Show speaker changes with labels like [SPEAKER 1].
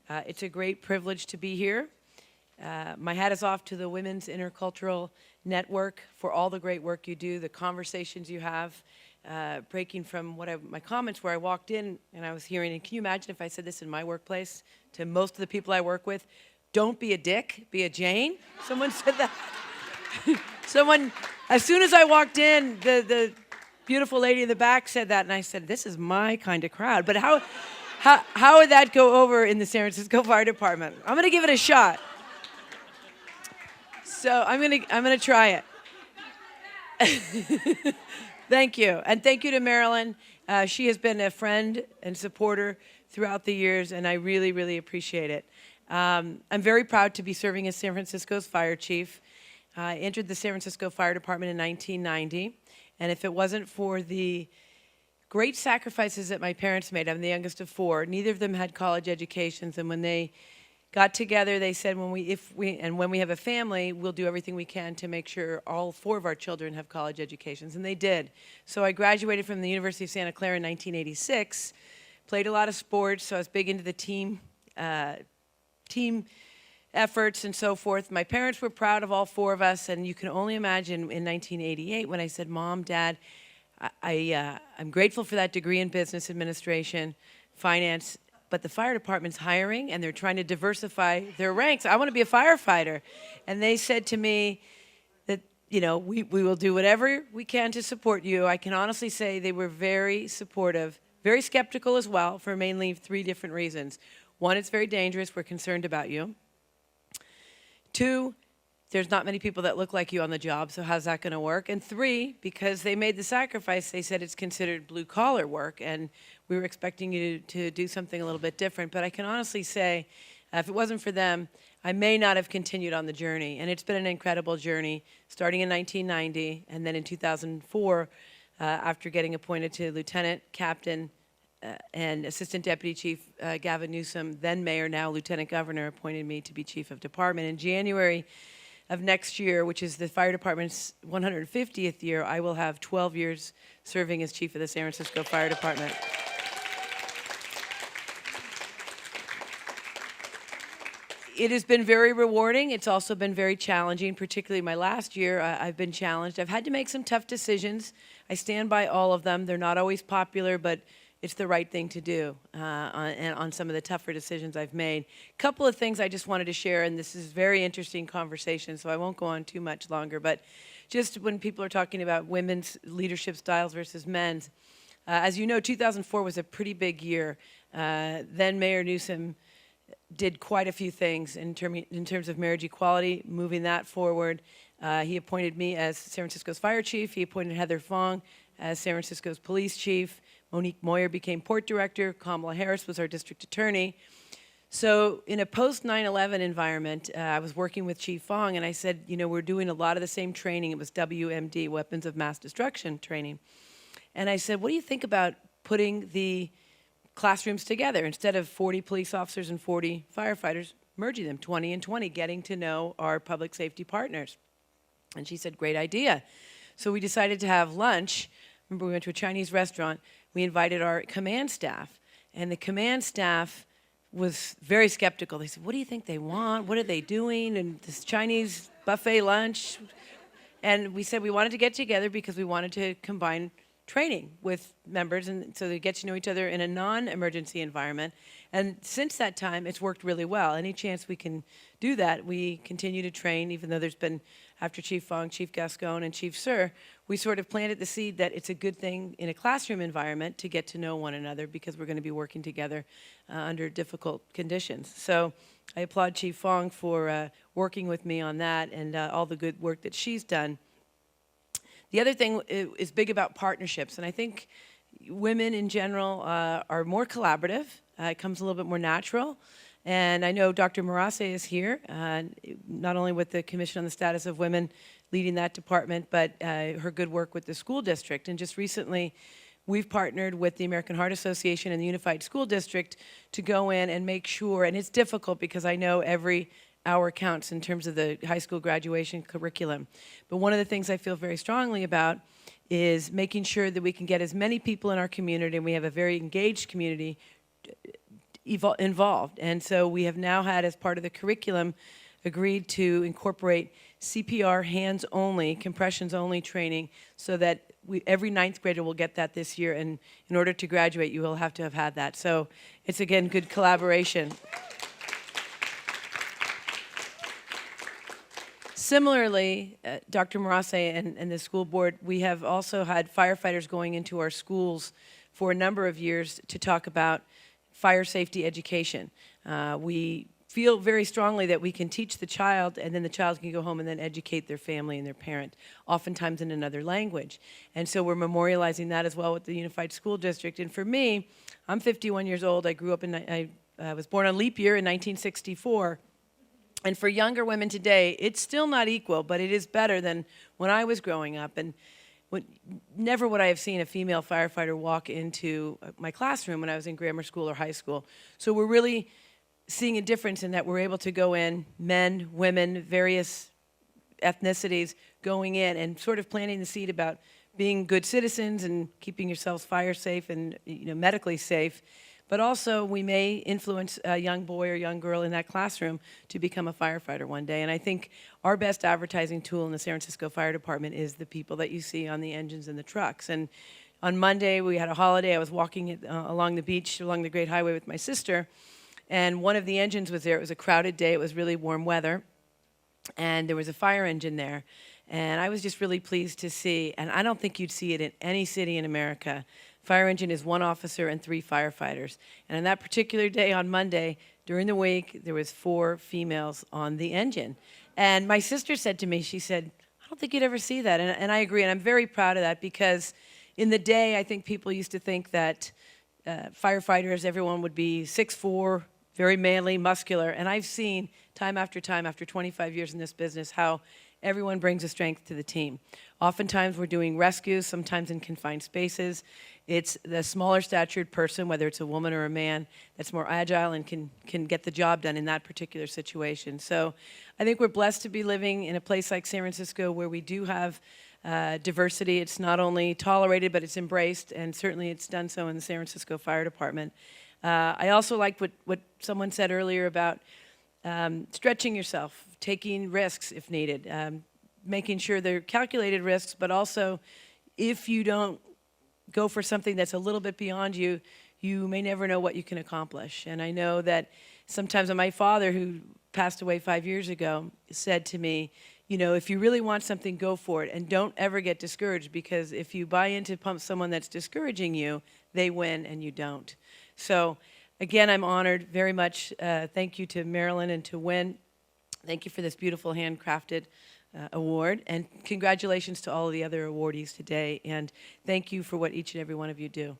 [SPEAKER 1] It's a great privilege to be here. My hat is off to the Women's Intercultural Network for all the great work you do, the conversations you have, breaking from my comments where I walked in and I was hearing, and can you imagine if I said this in my workplace to most of the people I work with? Don't be a dick, be a Jane. Someone said that. Someone, as soon as I walked in, the beautiful lady in the back said that, and I said, this is my kind of crowd. But how would that go over in the San Francisco Fire Department? I'm gonna give it a shot. So I'm gonna try it. Thank you, and thank you to Marilyn. She has been a friend and supporter throughout the years, and I really, really appreciate it. I'm very proud to be serving as San Francisco's fire chief. I entered the San Francisco Fire Department in 1990, and if it wasn't for the great sacrifices that my parents made, I'm the youngest of four, neither of them had college educations, and when they got together, they said, when we have a family, we'll do everything we can to make sure all four of our children have college educations, and they did. So I graduated from the University of Santa Clara in 1986, played a lot of sports, so I was big into the team efforts and so forth. My parents were proud of all four of us, and you can only imagine in 1988 when I said, Mom, Dad, I'm grateful for that degree in business administration, finance, but the fire department's hiring and they're trying to diversify their ranks. I want to be a firefighter. And they said to me that, you know, we will do whatever we can to support you. I can honestly say they were very supportive, very skeptical as well, for mainly three different reasons. One, it's very dangerous. We're concerned about you. Two, there's not many people that look like you on the job, so how's that going to work? And three, because they made the sacrifice, they said it's considered blue-collar work, and we were expecting you to do something a little bit different. But I can honestly say, if it wasn't for them, I may not have continued on the journey. And it's been an incredible journey, starting in 1990, and then in 2004, after getting appointed to lieutenant, captain, and Assistant Deputy Chief Gavin Newsom, then mayor, now lieutenant governor, appointed me to be chief of department. In January of next year, which is the fire department's 150th year, I will have 12 years serving as chief of the San Francisco Fire Department. It has been very rewarding. It's also been very challenging, particularly my last year. I've been challenged. I've had to make some tough decisions. I stand by all of them. They're not always popular, but it's the right thing to do on some of the tougher decisions I've made. A couple of things I just wanted to share, and this is very interesting conversation, so I won't go on too much longer, but just when people are talking about women's leadership styles versus men's, as you know, 2004 was a pretty big year. Then Mayor Newsom did quite a few things in terms of marriage equality, moving that forward. He appointed me as San Francisco's fire chief. He appointed Heather Fong as San Francisco's police chief. Monique Moyer became port director. Kamala Harris was our district attorney. So in a post-9/11 environment, I was working with Chief Fong, and I said, you know, we're doing a lot of the same training. It was WMD, Weapons of Mass Destruction training. And I said, what do you think about putting the classrooms together? Instead of 40 police officers and 40 firefighters, merging them, 20 and 20, getting to know our public safety partners. And she said, great idea. So we decided to have lunch. Remember, we went to a Chinese restaurant. We invited our command staff, and the command staff was very skeptical. They said, what do you think they want? What are they doing? And this Chinese buffet lunch. And we said we wanted to get together because we wanted to combine training with members, and so they get to know each other in a non-emergency environment. And since that time, it's worked really well. Any chance we can do that, we continue to train, even though there's been, after Chief Fong, Chief Gascon, and Chief Sir, we sort of planted the seed that it's a good thing in a classroom environment to get to know one another because we're going to be working together under difficult conditions. So I applaud Chief Fong for working with me on that and all the good work that she's done. The other thing is big about partnerships, and I think women in general are more collaborative. It comes a little bit more natural. And I know Dr. Marase is here, not only with the Commission on the Status of Women leading that department, but her good work with the school district. And just recently, we've partnered with the American Heart Association and the Unified School District to go in and make sure, and it's difficult because I know every hour counts in terms of the high school graduation curriculum. But one of the things I feel very strongly about is making sure that we can get as many people in our community, and we have a very engaged community, involved. And so we have now had, as part of the curriculum, agreed to incorporate CPR hands-only, compressions-only training so that every ninth grader will get that this year. And in order to graduate, you will have to have had that. So it's, again, good collaboration. Similarly, Dr. Marase and the school board, we have also had firefighters going into our schools for a number of years to talk about fire safety education. We feel very strongly that we can teach the child, and then the child can go home and then educate their family and their parent, oftentimes in another language. And so we're memorializing that as well with the Unified School District. And for me, I'm 51 years old. I grew up I was born on leap year in 1964. And for younger women today, it's still not equal, but it is better than when I was growing up. And never would I have seen a female firefighter walk into my classroom when I was in grammar school or high school. So we're really seeing a difference in that we're able to go in, men, women, various ethnicities, going in and sort of planting the seed about being good citizens and keeping yourselves fire safe and medically safe. But also, we may influence a young boy or young girl in that classroom to become a firefighter one day. And I think our best advertising tool in the San Francisco Fire Department is the people that you see on the engines and the trucks. And on Monday, we had a holiday. I was walking along the beach, along the Great Highway with my sister, and one of the engines was there. It was a crowded day. It was really warm weather, and there was a fire engine there. And I was just really pleased to see, and I don't think you'd see it in any city in America. Fire engine is 1 officer and 3 firefighters. And on that particular day on Monday, during the week, there was 4 females on the engine. And my sister said to me, she said, I don't think you'd ever see that. And I agree, and I'm very proud of that because in the day, I think people used to think that firefighters, everyone would be 6'4", very manly, muscular. And I've seen time, after 25 years in this business, how everyone brings a strength to the team. Oftentimes we're doing rescues, sometimes in confined spaces. It's the smaller statured person, whether it's a woman or a man, that's more agile and can get the job done in that particular situation. So I think we're blessed to be living in a place like San Francisco where we do have diversity. It's not only tolerated, but it's embraced, and certainly it's done so in the San Francisco Fire Department. I also liked what someone said earlier about stretching yourself, taking risks if needed, making sure they're calculated risks, but also if you don't go for something that's a little bit beyond you, you may never know what you can accomplish. And I know that sometimes my father, who passed away 5 years ago, said to me, if you really want something, go for it, and don't ever get discouraged, because if you buy into someone that's discouraging you, they win and you don't. So again, I'm honored very much. Thank you to Marilyn and to Wynn. Thank you for this beautiful handcrafted award, and congratulations to all of the other awardees today, and thank you for what each and every one of you do.